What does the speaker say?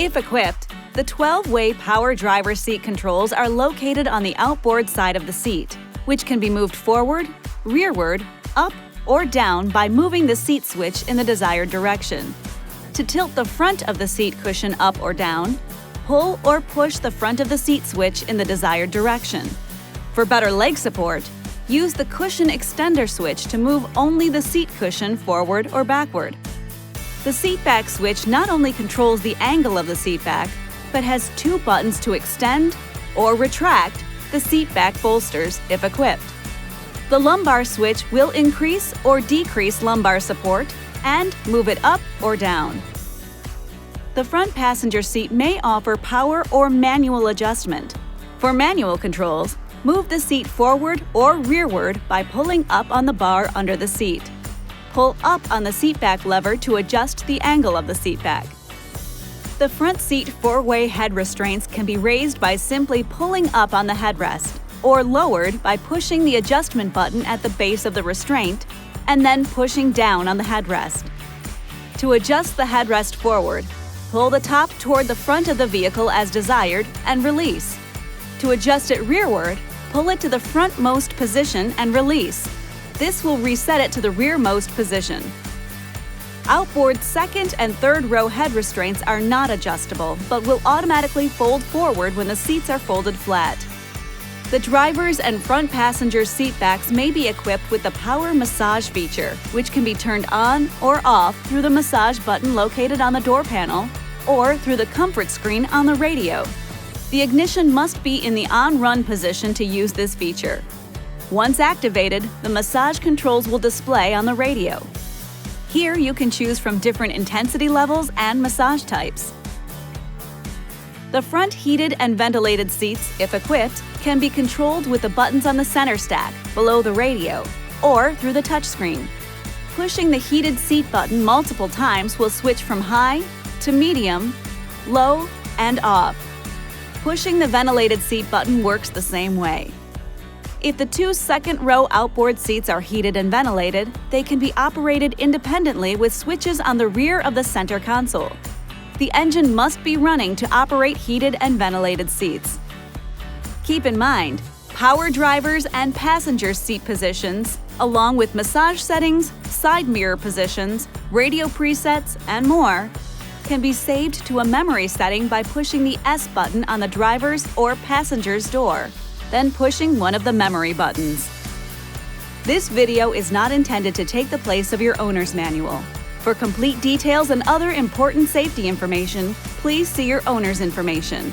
If equipped, the 12-way power driver seat controls are located on the outboard side of the seat, which can be moved forward, rearward, up, or down by moving the seat switch in the desired direction. To tilt the front of the seat cushion up or down, pull or push the front of the seat switch in the desired direction. For better leg support, use the cushion extender switch to move only the seat cushion forward or backward. The seat back switch not only controls the angle of the seat back, but has 2 buttons to extend or retract the seat back bolsters if equipped. The lumbar switch will increase or decrease lumbar support and move it up or down. The front passenger seat may offer power or manual adjustment. For manual controls, move the seat forward or rearward by pulling up on the bar under the seat. Pull up on the seat back lever to adjust the angle of the seat back. The front seat 4-way head restraints can be raised by simply pulling up on the headrest, or lowered by pushing the adjustment button at the base of the restraint and then pushing down on the headrest. To adjust the headrest forward, pull the top toward the front of the vehicle as desired and release. To adjust it rearward, pull it to the frontmost position and release. This will reset it to the rearmost position. Outboard second and third row head restraints are not adjustable, but will automatically fold forward when the seats are folded flat. The driver's and front passenger seat backs may be equipped with the power massage feature, which can be turned on or off through the massage button located on the door panel or through the comfort screen on the radio. The ignition must be in the on-run position to use this feature. Once activated, the massage controls will display on the radio. Here you can choose from different intensity levels and massage types. The front heated and ventilated seats, if equipped, can be controlled with the buttons on the center stack, below the radio, or through the touchscreen. Pushing the heated seat button multiple times will switch from high to medium, low, and off. Pushing the ventilated seat button works the same way. If the 2 second-row outboard seats are heated and ventilated, they can be operated independently with switches on the rear of the center console. The engine must be running to operate heated and ventilated seats. Keep in mind, power drivers and passenger seat positions, along with massage settings, side mirror positions, radio presets, and more, can be saved to a memory setting by pushing the S button on the driver's or passenger's door, then pushing one of the memory buttons. This video is not intended to take the place of your owner's manual. For complete details and other important safety information, please see your owner's information.